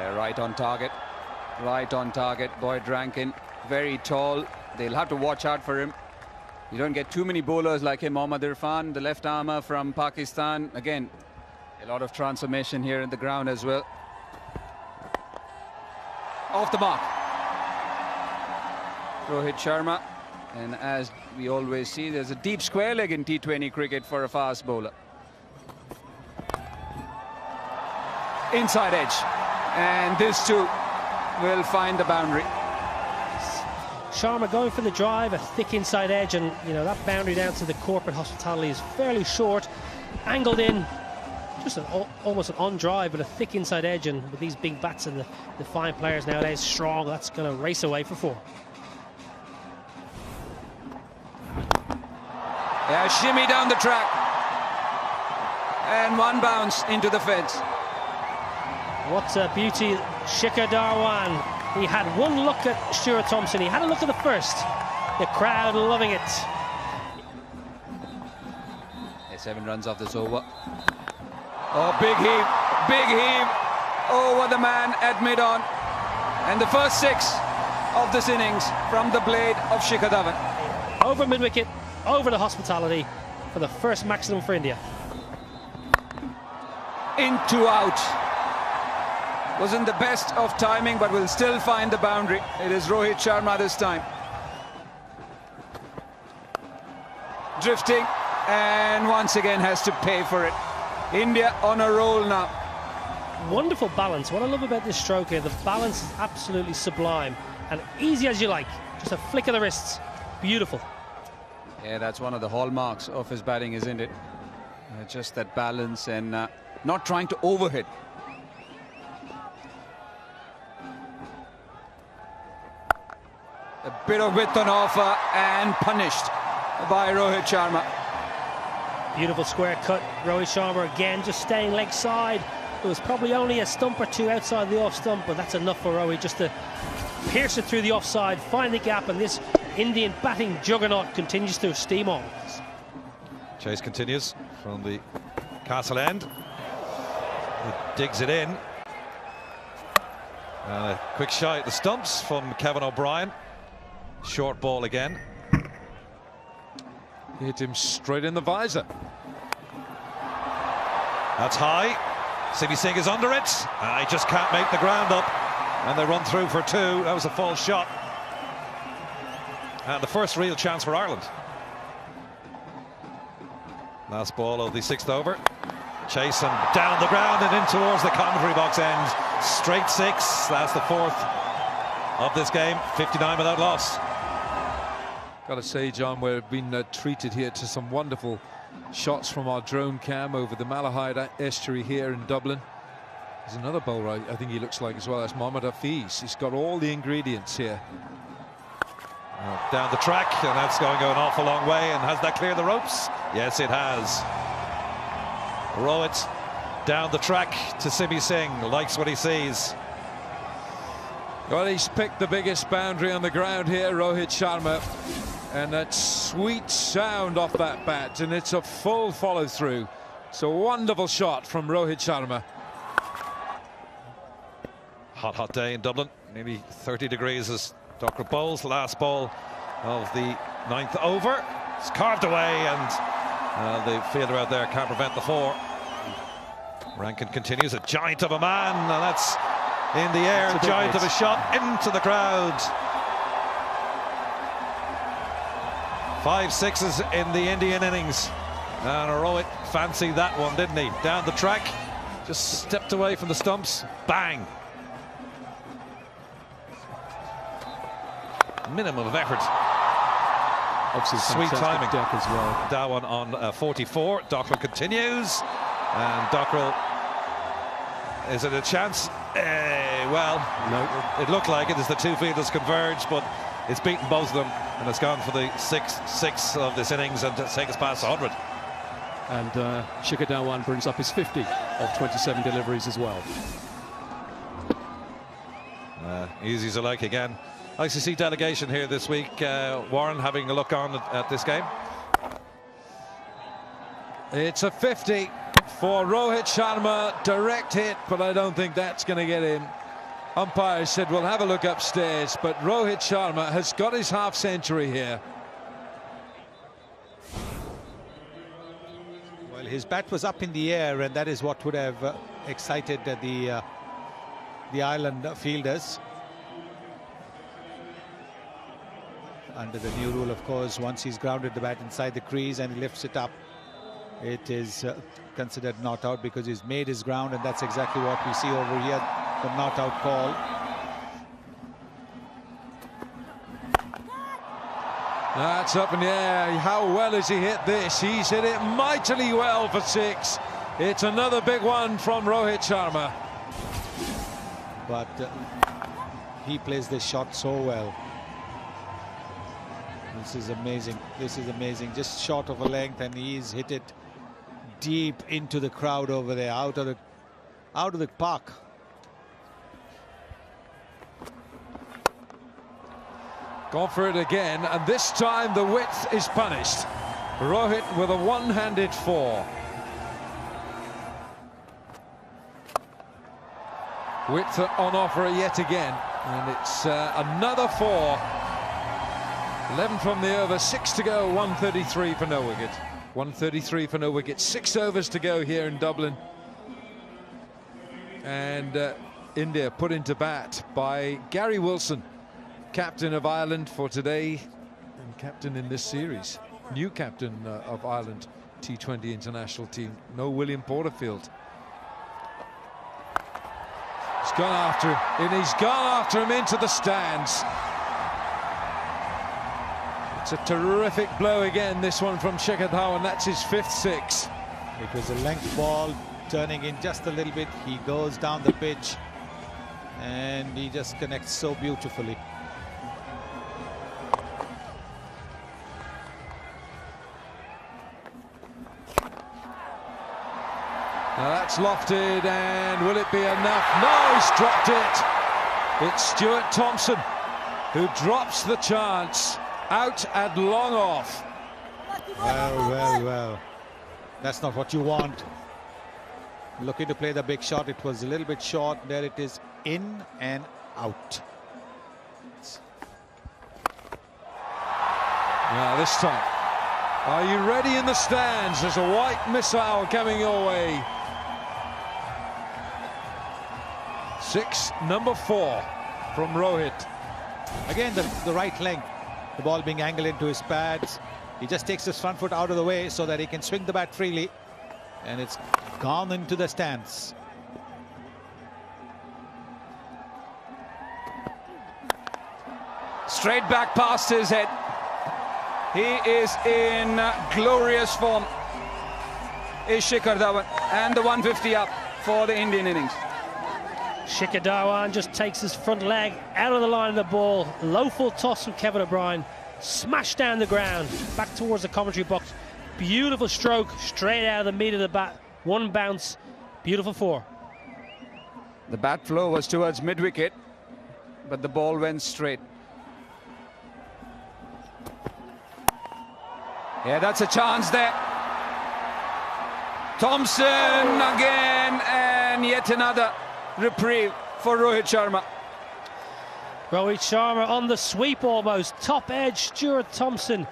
Yeah, right on target. Right on target. Boyd Rankin, very tall. They'll have to watch out for him. You don't get too many bowlers like him. Mohammad Irfan, the left armour from Pakistan. Again, a lot of transformation here in the ground as well. Off the mark. Rohit Sharma. And as we always see, there's a deep square leg in T20 cricket for a fast bowler. Inside edge. And this too will find the boundary. Sharma going for the drive, a thick inside edge, and you know that boundary down to the corporate hospitality is fairly short, angled in, just almost an on drive, but a thick inside edge, and with these big bats and the fine players nowadays, strong, that's going to race away for 4. Yeah, shimmy down the track, and 1 bounce into the fence. What a beauty, Shikhar Dhawan. He had 1 look at Stuart Thompson. He had a look at the first. The crowd loving it. Yeah, 7 runs off this over. Oh, big heave, big heave. Over the man at mid-on. And the first 6 of this innings from the blade of Shikhar Dhawan. Over mid-wicket, over the hospitality for the first maximum for India. Into out. Wasn't the best of timing, but will still find the boundary. It is Rohit Sharma this time. Drifting, and once again has to pay for it. India on a roll now. Wonderful balance. What I love about this stroke here, the balance is absolutely sublime. And easy as you like. Just a flick of the wrists. Beautiful. Yeah, that's one of the hallmarks of his batting, isn't it? Just that balance and not trying to overhit. A bit of width on offer and punished by Rohit Sharma. Beautiful square cut. Rohit Sharma again just staying leg side. It was probably only a stump or 2 outside the off stump, but that's enough for Rohit just to pierce it through the offside, find the gap, and this Indian batting juggernaut continues to steam on. Chase continues from the castle end. He digs it in. And a quick shot at the stumps from Kevin O'Brien. Short ball again. Hit him straight in the visor. That's high. Simi Singh is under it. He just can't make the ground up. And they run through for 2. That was a false shot. And the first real chance for Ireland. Last ball of the 6th over. Chase and down the ground and in towards the commentary box end. Straight 6. That's the 4th of this game. 59 without loss. Got to say, John, we've been treated here to some wonderful shots from our drone cam over the Malahide estuary here in Dublin. There's another bowler I think he looks like as well. That's Mohammad Hafiz. He's got all the ingredients here. Down the track, and that's going an awful long way. And has that cleared the ropes? Yes, it has. Rohit down the track to Simi Singh. Likes what he sees. Well, he's picked the biggest boundary on the ground here, Rohit Sharma. And that sweet sound off that bat, and it's a full follow-through. It's a wonderful shot from Rohit Sharma. Hot day in Dublin. Nearly 30 degrees as Docker bowls. Last ball of the 9th over. It's carved away, and the fielder out there can't prevent the 4. Rankin continues, a giant of a man, and that's in the air, a giant of a shot into the crowd. 5 sixes in the Indian innings, and Rohit fancied that one, didn't he? Down the track, just stepped away from the stumps, bang. Minimum of effort. Obviously, sweet timing. Deck as well. Dhawan on 44. Dockrell continues, and Dockrell, is it a chance? Well, no. It looked like it as the 2 fielders converge, but it's beaten both of them, and it's gone for the 6th of this innings and take us past 100. And Shikhar Dhawan brings up his 50 of 27 deliveries as well. Easy as I like again. ICC delegation here this week. Warren, having a look on at this game. It's a 50 for Rohit Sharma. Direct hit, but I don't think that's going to get in. umpires said, we'll have a look upstairs, but Rohit Sharma has got his half-century here. Well, his bat was up in the air, and that is what would have excited the Ireland fielders. Under the new rule, of course, once he's grounded the bat inside the crease and he lifts it up, it is considered not out because he's made his ground, and that's exactly what we see over here, the not out call. That's up in the air. How well has he hit this? He's hit it mightily well for 6. It's another big one from Rohit Sharma. But he plays this shot so well. This is amazing. This is amazing. Just short of a length, and he's hit it deep into the crowd over there, out of the park. Gone for it again, and this time the width is punished. Rohit with a one-handed 4. Width on offer yet again, and it's another 4. 11 from the over, 6 to go, 133 for no wicket. 133 for no wicket, 6 overs to go here in Dublin. And India put into bat by Gary Wilson, captain of Ireland for today and captain in this series. New captain of Ireland T20 international team. No William Porterfield. He's gone after him, and he's gone after him into the stands. It's a terrific blow again, this one from Shikhar Dhawan. That's his 5th 6. It was a length ball, turning in just a little bit. He goes down the pitch, and he just connects so beautifully. Now that's lofted, and will it be enough? No, he's dropped it. It's Stuart Thompson who drops the chance. Out and long off. Well. That's not what you want. Looking to play the big shot. It was a little bit short. There it is, in and out. Now this time, are you ready in the stands? There's a white missile coming your way. 6, number 4 from Rohit. Again, the right length. The ball being angled into his pads. He just takes his front foot out of the way so that he can swing the bat freely. And it's gone into the stands. Straight back past his head. He is in glorious form. Is Shikhar Dhawan, and the 150 up for the Indian innings. Shikhar Dhawan just takes his front leg out of the line of the ball. Low full toss from Kevin O'Brien. Smashed down the ground, back towards the commentary box. Beautiful stroke, straight out of the meat of the bat. One bounce, beautiful 4. The bat flow was towards mid-wicket, but the ball went straight. Yeah, that's a chance there. Thompson again, and yet another reprieve for Rohit Sharma. Rohit Sharma on the sweep almost. Top edge, Stuart Thompson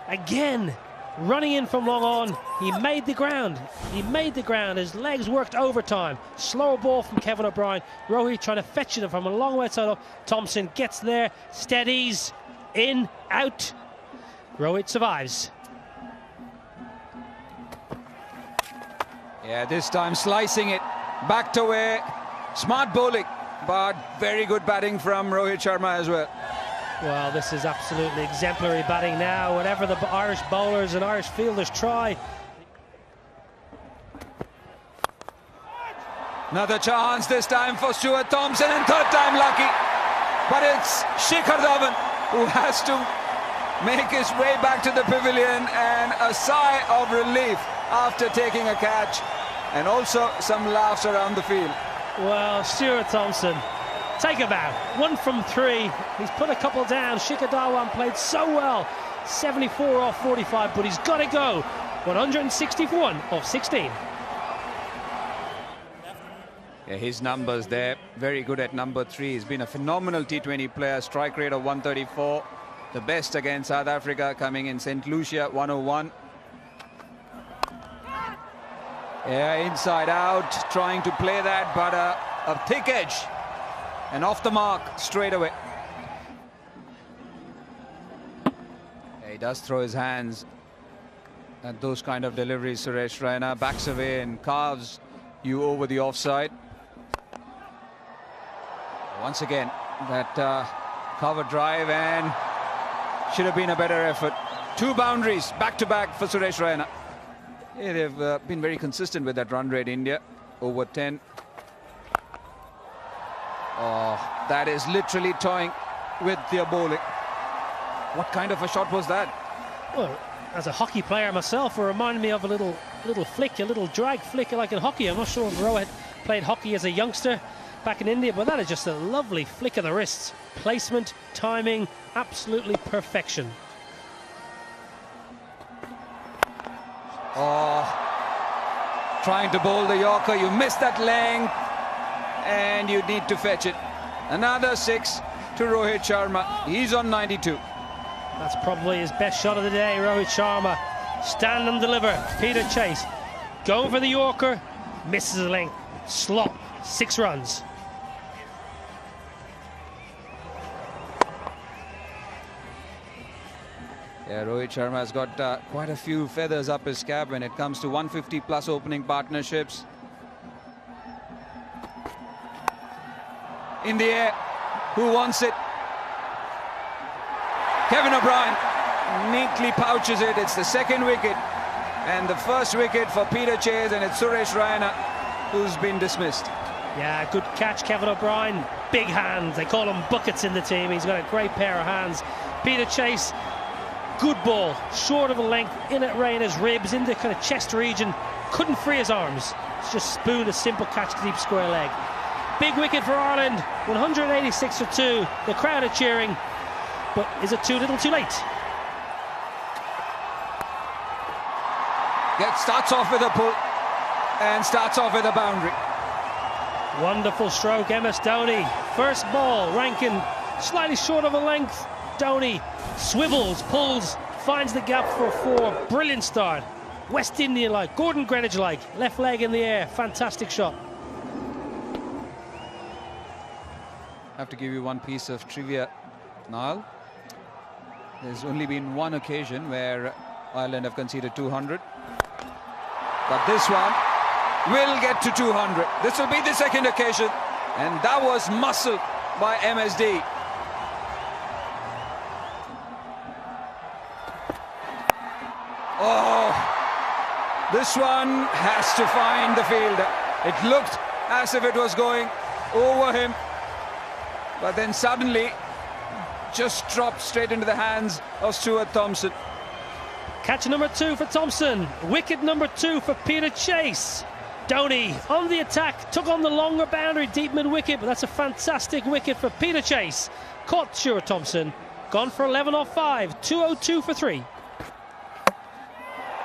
again running in from long on. He made the ground. He made the ground. His legs worked overtime. Slower ball from Kevin O'Brien. Rohit trying to fetch it from a long way side up. Thompson gets there, steadies, in, out. Rohit survives. Yeah, this time slicing it back to where. Smart bowling, but very good batting from Rohit Sharma as well. Well, this is absolutely exemplary batting now. Whatever the Irish bowlers and Irish fielders try. Another chance this time for Stuart Thompson, and 3rd time lucky. But it's Shikhar Dhawan who has to make his way back to the pavilion, and a sigh of relief after taking a catch, and also some laughs around the field. Well, Stuart Thompson, take a bow. 1 from 3. He's put a couple down. Shikhar Dhawan played so well. 74 off 45, but he's got to go. 161 off 16. Yeah, his numbers there, very good at number 3. He's been a phenomenal T20 player, strike rate of 134. The best against South Africa, coming in St. Lucia, 101. Yeah, inside out, trying to play that, but a thick edge. And off the mark straight away. Yeah, he does throw his hands at those kind of deliveries. Suresh Raina backs away and carves you over the offside. Once again, that cover drive, and should have been a better effort. 2 boundaries back to back for Suresh Raina. Yeah, they've been very consistent with that run rate, India. Over 10. Oh, that is literally toying with their bowling. What kind of a shot was that? Well, as a hockey player myself, it reminded me of a little flick, a little drag flick like in hockey. I'm not sure if Rohit played hockey as a youngster back in India, but that is just a lovely flick of the wrists. Placement, timing, absolutely perfection. Oh, trying to bowl the Yorker, you missed that length and you need to fetch it. Another 6 to Rohit Sharma. He's on 92. That's probably his best shot of the day, Rohit Sharma. Stand and deliver. Peter Chase going for the Yorker, misses the length. Slot, 6 runs. Yeah, Rohit Sharma has got quite a few feathers up his cap when it comes to 150 plus opening partnerships. In the air, who wants it? Kevin O'Brien neatly pouches it. It's the 2nd wicket and the 1st wicket for Peter Chase, and it's Suresh Raina who's been dismissed. Yeah, good catch, Kevin O'Brien. Big hands, they call him buckets in the team. He's got a great pair of hands. Peter Chase, good ball, short of a length, in at Raina's ribs, in the kind of chest region. Couldn't free his arms. It's just spooned a simple catch to deep square leg. Big wicket for Ireland, 186 for 2. The crowd are cheering, but is it too little too late? Starts off with a pull and starts off with a boundary. Wonderful stroke, MS Dhoni. First ball, Rankin slightly short of a length. Dhoni swivels, pulls, finds the gap for a 4. Brilliant start. West Indian-like, Gordon Greenwich-like. Left leg in the air, fantastic shot. I have to give you one piece of trivia, Niall. There's only been one occasion where Ireland have conceded 200. But this one will get to 200. This will be the 2nd occasion. And that was muscle by MSD. Oh, this one has to find the fielder. It looked as if it was going over him, but then suddenly just dropped straight into the hands of Stuart Thompson. Catch number 2 for Thompson. Wicket number 2 for Peter Chase. Dhoni on the attack, took on the longer boundary deep mid-wicket, but that's a fantastic wicket for Peter Chase. Caught Stuart Thompson, gone for 11 off 5, 202 for 3.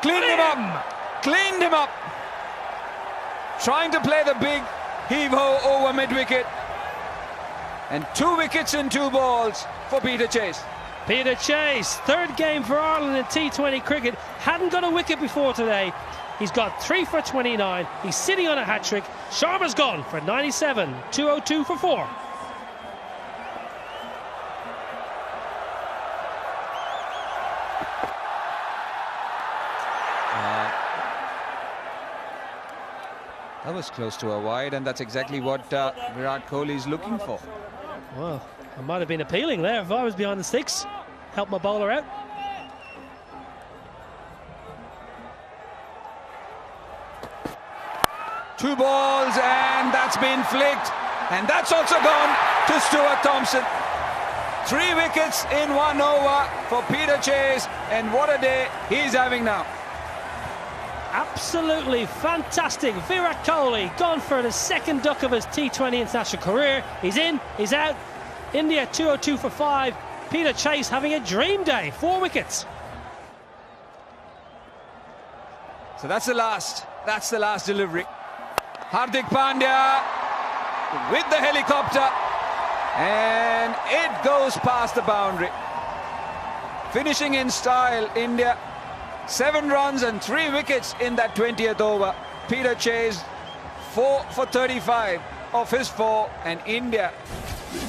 Cleaned him up, cleaned him up. Trying to play the big heave-ho over mid-wicket. And 2 wickets in 2 balls for Peter Chase. Peter Chase, 3rd game for Ireland in T20 cricket. Hadn't got a wicket before today. He's got 3 for 29. He's sitting on a hat-trick. Sharma's gone for 97, 202 for 4. That was close to a wide, and that's exactly what Virat Kohli is looking for. Well, I might have been appealing there if I was behind the sticks. Help my bowler out. Two balls, and that's been flicked, and that's also gone to Stuart Thompson. 3 wickets in 1 over for Peter Chase, and what a day he's having now. Absolutely fantastic. Virat Kohli gone for the 2nd duck of his T20 international career. He's in, he's out. India 202 for 5. Peter Chase having a dream day. 4 wickets. So that's the last delivery. Hardik Pandya with the helicopter, and it goes past the boundary. Finishing in style, India. 7 runs and 3 wickets in that 20th over. Peter Chase 4 for 35 of his 4, and India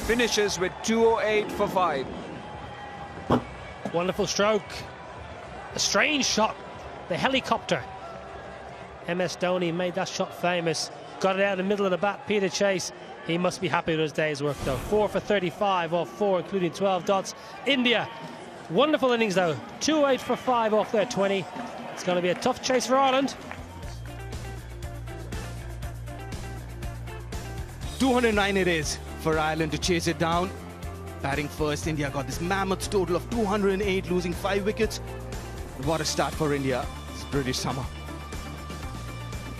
finishes with 208 for 5. Wonderful stroke. A strange shot. The helicopter. MS Dhoni made that shot famous. Got it out in the middle of the bat. Peter Chase, he must be happy with his day's work though. 4 for 35 off 4, including 12 dots. India, wonderful innings though. 208 for 5 off their 20. It's going to be a tough chase for Ireland. 209 it is for Ireland to chase it down. Batting first, India got this mammoth total of 208, losing 5 wickets. What a start for India. It's British summer.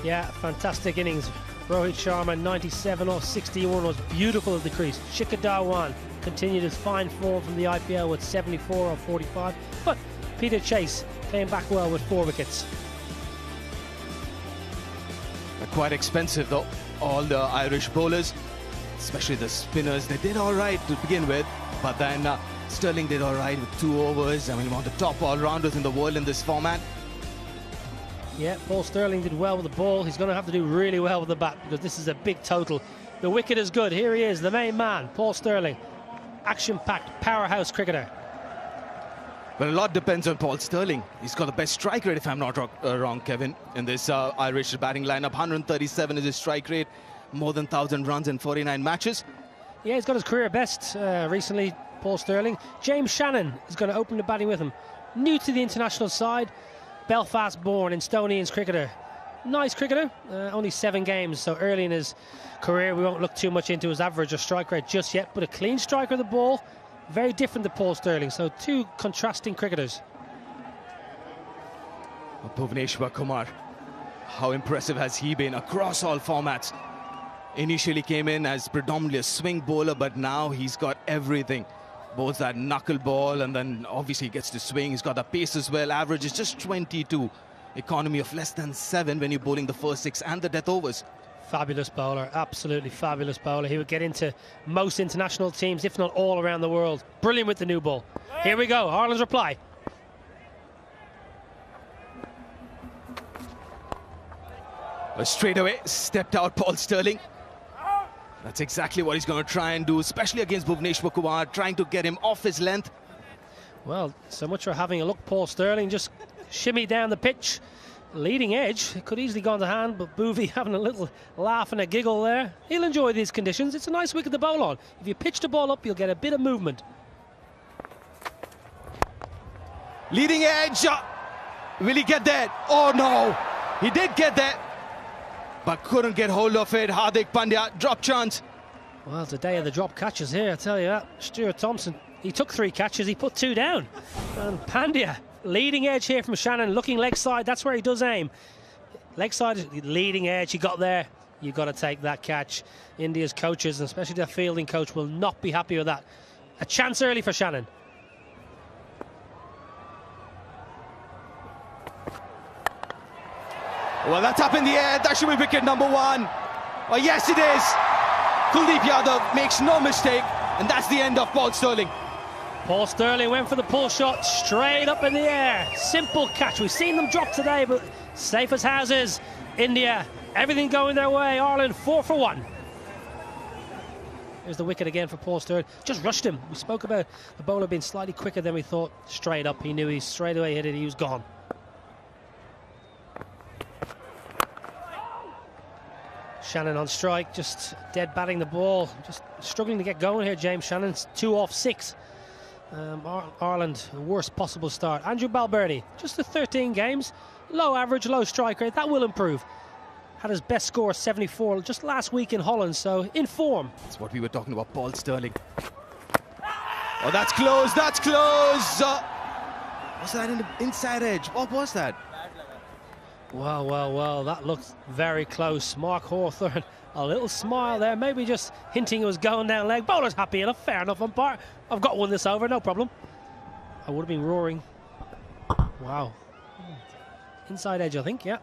Yeah, fantastic innings. Rohit Sharma, 97 off 61, was beautiful at the crease. Shikhar Dhawan continued his fine form from the IPL with 74 off 45. But Peter Chase came back well with 4 wickets. Quite expensive though. All the Irish bowlers, especially the spinners, they did all right to begin with. But then Sterling did all right with 2 overs. I mean, one of the top all-rounders in the world in this format. Yeah, Paul Sterling did well with the ball. He's going to have to do really well with the bat because this is a big total. The wicket is good. Here he is, the main man, Paul Sterling. Action-packed, powerhouse cricketer. But a lot depends on Paul Sterling. He's got the best strike rate, if I'm not wrong, Kevin, in this Irish batting lineup. 137 is his strike rate, more than 1,000 runs in 49 matches. Yeah, he's got his career best recently, Paul Sterling. James Shannon is going to open the batting with him. New to the international side, Belfast-born Estonian cricketer. Nice cricketer, only 7 games, so early in his career we won't look too much into his average or strike rate just yet, but a clean striker of the ball, very different to Paul Sterling, so 2 contrasting cricketers. Bhuvneshwar Kumar, how impressive has he been across all formats? Initially came in as predominantly a swing bowler, but now he's got everything. Bowls that knuckle ball, and then obviously he gets to swing. He's got the pace as well. Average is just 22. Economy of less than 7 when you're bowling the first 6 and the death overs. Fabulous bowler, absolutely fabulous bowler. He would get into most international teams, if not all around the world. Brilliant with the new ball. Here we go, Ireland's reply. Straight away, stepped out Paul Sterling. That's exactly what he's going to try and do, especially against Bhuvneshwar Kumar, trying to get him off his length. Well, so much for having a look. Paul Sterling just shimmy down the pitch. Leading edge, it could easily go on the hand, but Boovy having a little laugh and a giggle there. He'll enjoy these conditions. It's a nice wicket to bowl on. If you pitch the ball up, you'll get a bit of movement. Leading edge. Will he get that? Oh no, he did get that, but couldn't get hold of it. Hardik Pandya, drop chance. Well, it's a day of the drop catches here, I tell you that. Stuart Thompson, he took 3 catches, he put 2 down. And Pandya, leading edge here from Shannon, looking leg side, that's where he does aim. Leg side, leading edge, he got there. You've got to take that catch. India's coaches, and especially their fielding coach, will not be happy with that. A chance early for Shannon. Well, that's up in the air. That should be wicket number 1. Oh, yes, it is. Kuldeep Yadav makes no mistake, and that's the end of Paul Sterling. Paul Sterling went for the pull shot straight up in the air. Simple catch. We've seen them drop today, but safe as houses. India, everything going their way. Ireland 4 for 1. Here's the wicket again for Paul Sterling. Just rushed him. We spoke about the bowler being slightly quicker than we thought. Straight up, he knew he straight away hit it. He was gone. Shannon on strike, just dead batting the ball. Just struggling to get going here, James Shannon's 2 off 6. Ireland, the worst possible start. Andrew Balberdy, just the 13 games. Low average, low strike rate. That will improve. Had his best score, 74, just last week in Holland, so in form. That's what we were talking about, Paul Sterling. Oh, that's close, that's close. Was that in the inside edge? What was that? Well, well, well, that looks very close. Mark Hawthorne, a little smile there, maybe just hinting it was going down leg. Bowler's happy enough, fair enough umpire. I've got one this over, no problem. I would have been roaring. Wow. Inside edge, I think, yeah.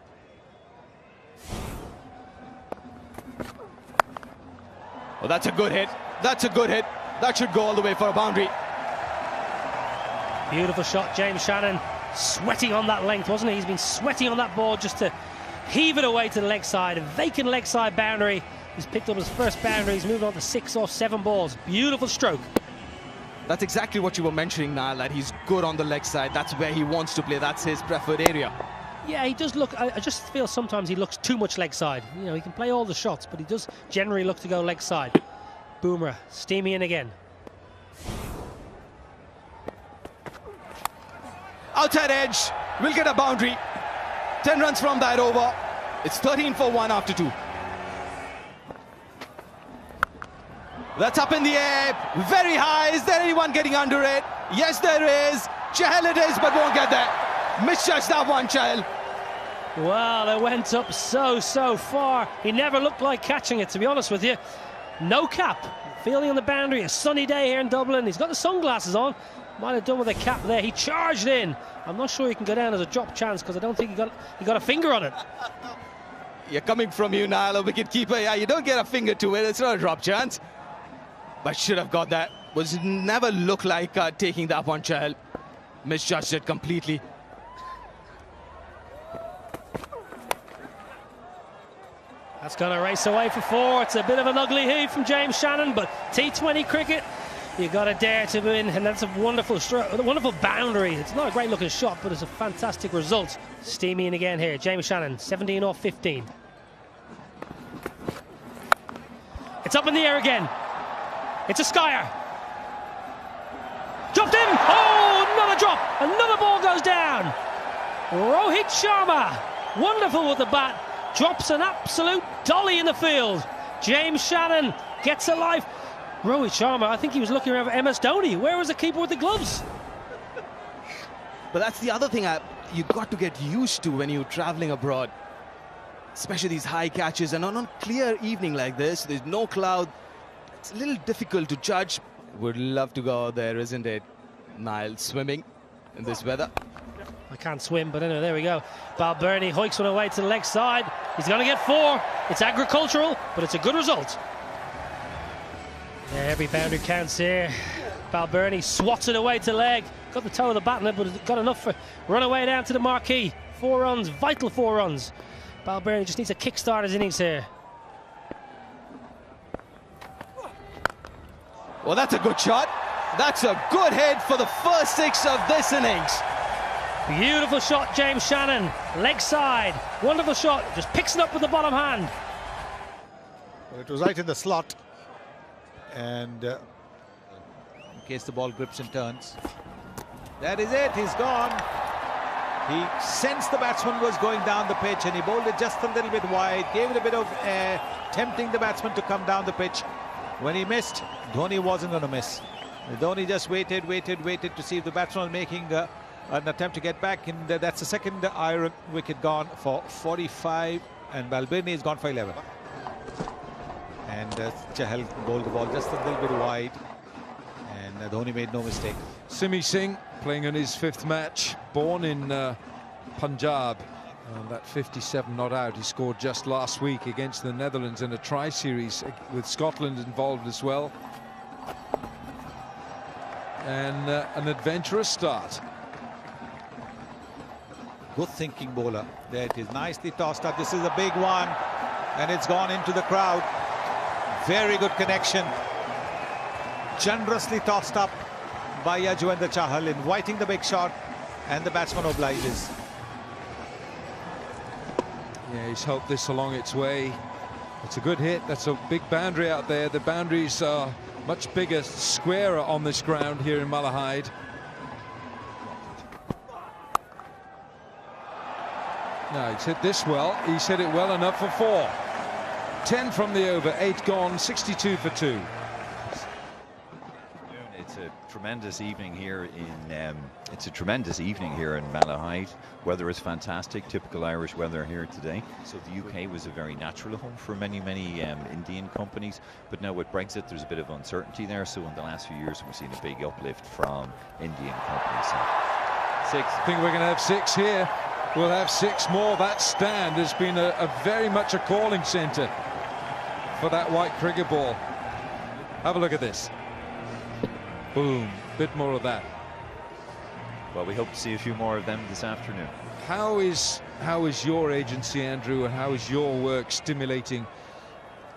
Oh, that's a good hit. That's a good hit. That should go all the way for a boundary. Beautiful shot, James Shannon. Sweating on that length, wasn't he? He's been sweating on that ball just to heave it away to the leg side. A vacant leg side boundary. He's picked up his first boundary. He's moved on to 6 off 7 balls. Beautiful stroke. That's exactly what you were mentioning, Niall, that he's good on the leg side. That's where he wants to play. That's his preferred area. Yeah, he does look, I just feel sometimes he looks too much leg side. You know, he can play all the shots, but he does generally look to go leg side. Boomerang, steamy in again. Outside edge, will get a boundary. 10 runs from that over. It's 13 for 1 after 2. That's up in the air, very high. Is there anyone getting under it? Yes, there is. Chahal it is, but won't get there. Misjudged that one, Chahal. Well, it went up so far. He never looked like catching it, to be honest with you. No cap. Fielding on the boundary. A sunny day here in Dublin. He's got the sunglasses on. Might have done with a cap there. He charged in. I'm not sure he can go down as a drop chance because I don't think he got a finger on it. You're coming from you, Niall, a wicket keeper. Yeah, you don't get a finger to it. It's not a drop chance. But should have got that. Was never looked like taking that one, Chahal. Misjudged it completely. That's going to race away for 4. It's a bit of an ugly heave from James Shannon, but T20 cricket, you got to dare to win, and that's a wonderful stroke, a wonderful boundary. It's not a great looking shot, but it's a fantastic result. Steamy in again here. James Shannon, 17 off 15. It's up in the air again. It's a skyer. Dropped in. Oh, another drop. Another ball goes down. Rohit Sharma, wonderful with the bat. Drops an absolute dolly in the field. James Shannon gets a life. Rohit Sharma, I think he was looking around for MS Dhoni. Where was the keeper with the gloves? But that's the other thing you got to get used to when you're traveling abroad. Especially these high catches, and on a clear evening like this, there's no cloud. It's a little difficult to judge. Would love to go out there, isn't it? Niall, swimming in this weather. I can't swim, but anyway, there we go. Balbirnie hoiks one away to the leg side. He's going to get 4. It's agricultural, but it's a good result. Yeah, every boundary counts here. Balbirnie swats it away to leg. Got the toe of the bat in it, but it's got enough for run away down to the marquee. 4 runs, vital 4 runs. Balbirnie just needs to kickstart his innings here. Well, that's a good shot. That's a good hit for the first 6 of this innings. Beautiful shot, James Shannon. Leg side. Wonderful shot. Just picks it up with the bottom hand. Well, it was right in the slot. And in case the ball grips and turns. That is it. He's gone. He sensed the batsman was going down the pitch and he bowled it just a little bit wide. Gave it a bit of air, tempting the batsman to come down the pitch. When he missed, Dhoni wasn't going to miss. Dhoni just waited to see if the batsman was making an attempt to get back, and that's the second iron wicket gone for 45, and Balbirnie has gone for 11. And Chahal bowled the ball just a little bit wide, and Dhoni made no mistake. Simi Singh playing on his 5th match, born in Punjab. That 57 not out he scored just last week against the Netherlands in a tri-series with Scotland involved as well. And an adventurous start. Good thinking bowler. There it is, nicely tossed up. This is a big one, and it's gone into the crowd. Very good connection. Generously tossed up by Yajwendra Chahal, inviting the big shot, and the batsman obliges. Yeah, he's helped this along its way. It's a good hit. That's a big boundary out there. The boundaries are much bigger, squarer on this ground here in Malahide. No, he's hit this well. He's hit it well enough for 4. 10 from the over, 8 gone, 62 for 2. It's a tremendous evening here in Malahide. Weather is fantastic, typical Irish weather here today. So the UK was a very natural home for many Indian companies, but now with Brexit there's a bit of uncertainty there. So in the last few years we've seen a big uplift from Indian companies. So 6. I think we're going to have 6 here. We'll have 6 more. That stand has been a very much a calling centre for that white cricket ball. Have a look at this. Boom. Bit more of that. Well, we hope to see a few more of them this afternoon. How is your agency, Andrew, and how is your work stimulating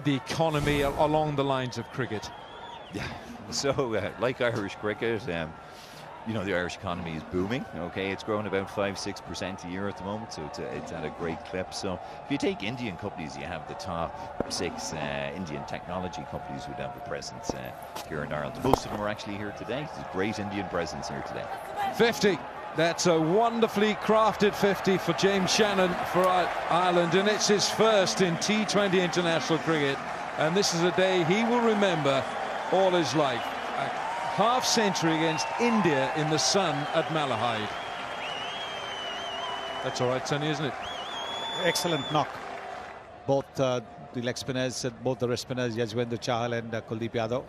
the economy along the lines of cricket? Yeah, so like Irish cricket, you know, the Irish economy is booming. Okay, it's growing about 5-6% a year at the moment, so it's at a great clip. So if you take Indian companies, you have the top 6 Indian technology companies who have a presence here in Ireland. Most of them are actually here today. There's a great Indian presence here today. 50. That's a wonderfully crafted 50 for James Shannon for Ireland, and it's his first in T20 international cricket. And this is a day he will remember all his life. A half-century against India in the sun at Malahide. That's all right, Sonny, isn't it? Excellent knock. Both the leg spinners, both the wrist spinners, Yajwendra Chahal and Kuldeep Yadav.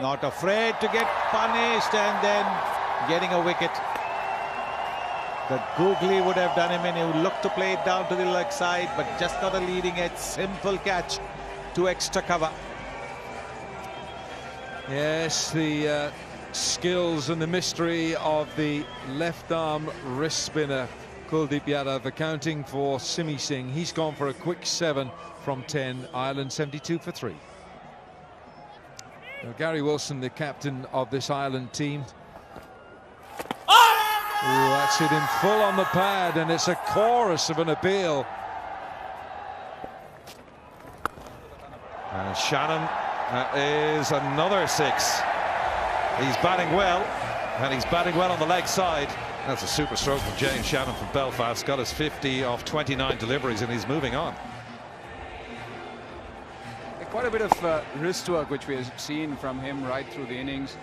Not afraid to get punished and then getting a wicket. The googly would have done him in. He would look to play it down to the leg side, but just not a leading edge. Simple catch to extra cover. Yes, the skills and the mystery of the left arm wrist spinner Kuldeep Yadav accounting for Simi Singh. He's gone for a quick 7 from 10. Ireland 72 for 3. Now, Gary Wilson, the captain of this Ireland team. Ooh, that's hit him full on the pad, and it's a chorus of an appeal. And Shannon is another 6. He's batting well, and he's batting well on the leg side. That's a super stroke from James Shannon from Belfast. Got his 50 off 29 deliveries, and he's moving on. Quite a bit of wrist work which we have seen from him right through the innings.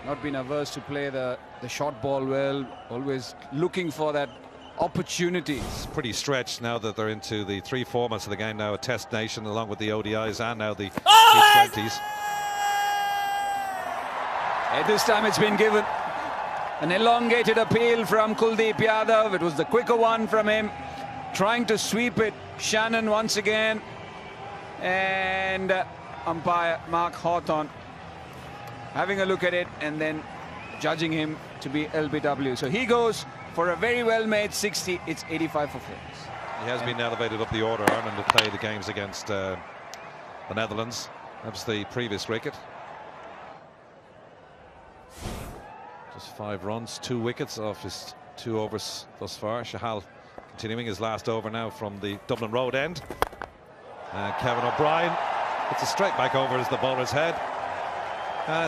Not been averse to play the short ball well, always looking for that opportunity. It's pretty stretched now that they're into the 3 formats of the game now, a Test Nation along with the ODIs and now the T20s. And this time it's been given. An elongated appeal from Kuldeep Yadav. It was the quicker one from him. Trying to sweep it. Shannon once again. And umpire Mark Hawthorne having a look at it and then judging him to be LBW. So he goes for a very well-made 60. It's 85 for 4. He has been elevated up the order. Ireland to play the games against the Netherlands. That was the previous wicket. Just 5 runs, 2 wickets off his 2 overs thus far. Chahal continuing his last over now from the Dublin Road end. And Kevin O'Brien puts a straight back over as the bowler's head.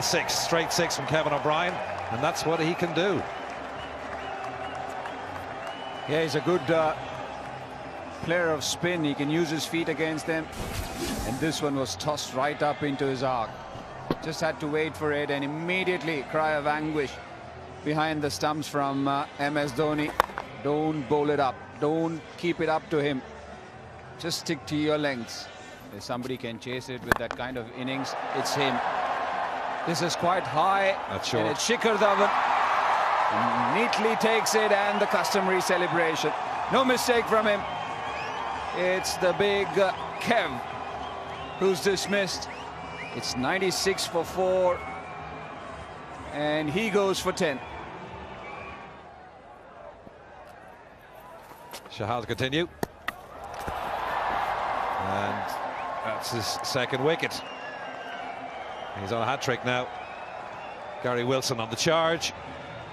6, straight 6 from Kevin O'Brien, and that's what he can do. Yeah, he's a good player of spin. He can use his feet against them. And this one was tossed right up into his arc. Just had to wait for it, and immediately cry of anguish behind the stumps from MS Dhoni. Don't bowl it up. Don't keep it up to him. Just stick to your lengths. If somebody can chase it with that kind of innings, it's him. This is quite high. That's short. And it's Shikhar Dhawan. Neatly takes it, and the customary celebration. No mistake from him. It's the big Kev who's dismissed. It's 96 for 4. And he goes for 10. Chahal to continue. And that's his 2nd wicket. He's on a hat-trick now. Gary Wilson on the charge.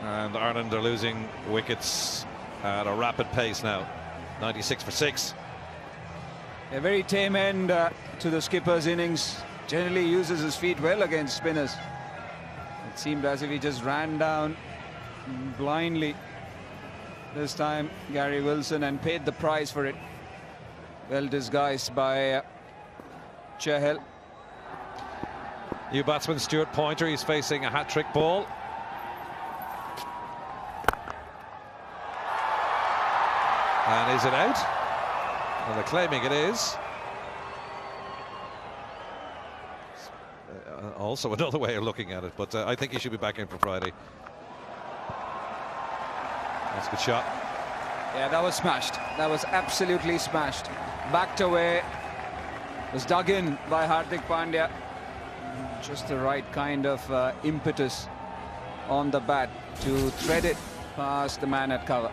And Ireland are losing wickets at a rapid pace now. 96 for 6. A very tame end to the skipper's innings. Generally uses his feet well against spinners. It seemed as if he just ran down blindly. This time Gary Wilson, and paid the price for it. Well disguised by Chahal. New batsman Stuart Pointer. He's facing a hat-trick ball. And is it out? Well, they're claiming it is. Also another way of looking at it, but I think he should be back in for Friday. That's a good shot. Yeah, that was smashed. That was absolutely smashed. Backed away. Was dug in by Hardik Pandya. Just the right kind of impetus on the bat to thread it past the man at cover.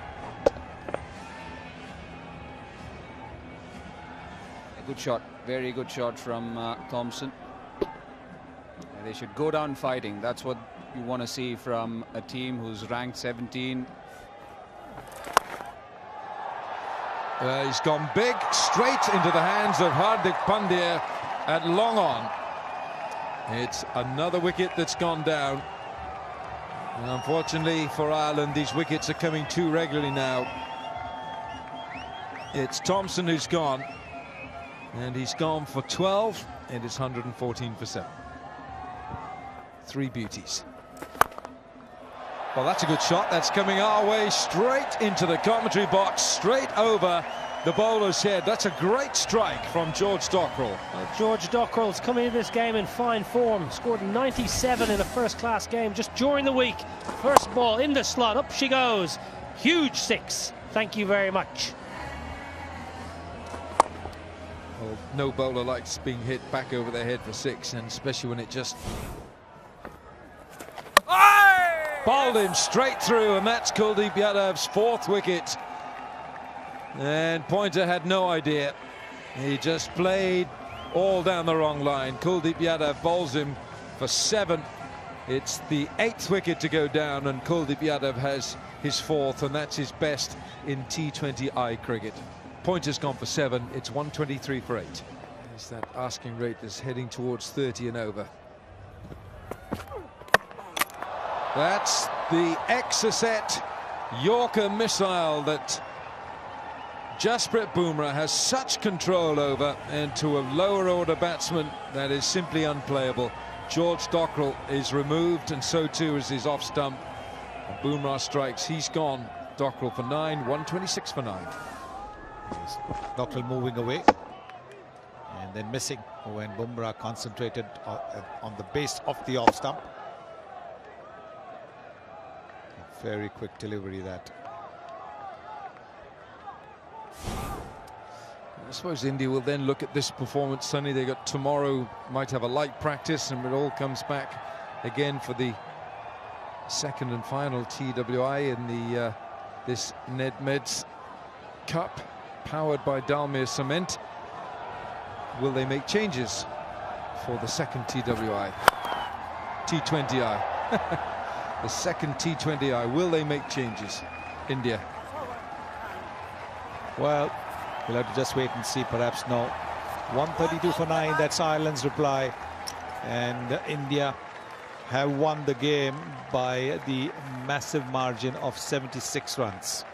A good shot, very good shot from Thompson. They should go down fighting. That's what you want to see from a team who's ranked 17. He's gone big, straight into the hands of Hardik Pandya at long on. It's another wicket that's gone down. And unfortunately for Ireland, these wickets are coming too regularly now. It's Thompson who's gone, and he's gone for 12, and it's 114 for 7. 3 beauties. Well, that's a good shot. That's coming our way, straight into the commentary box, straight over the bowler's head. That's a great strike from George Dockrell. George Dockrell's coming into this game in fine form. Scored 97 in a first-class game just during the week. First ball in the slot, up she goes. Huge 6. Thank you very much. Well, no bowler likes being hit back over their head for 6, and especially when it just bowled him straight through, and that's Kuldeep Yadav's 4th wicket. And Pointer had no idea. He just played all down the wrong line. Kuldeep Yadav bowls him for 7. It's the 8th wicket to go down, and Kuldeep Yadav has his 4th, and that's his best in T20I cricket. Pointer's gone for 7. It's 123 for 8. There's that asking rate that's heading towards 30 and over. That's the Exocet Yorker missile that Jasprit Bumrah has such control over, and to a lower order batsman that is simply unplayable. George Dockrell is removed, and so too is his off stump. And Bumrah strikes. He's gone. Dockrell for 9, 126 for 9. Dockrell moving away and then missing when Bumrah concentrated on the base of the off stump. Very quick delivery that. I suppose India will then look at this performance, Sonny. They got tomorrow, might have a light practice, and it all comes back again for the second and final TWI in the this Nedmeds Cup, powered by Dalmir Cement. Will they make changes for the second TWI? T20I. The second T20I. Will they make changes, India? Well, we'll have to just wait and see. Perhaps no. 132 for 9. That's Ireland's reply. And India have won the game by the massive margin of 76 runs.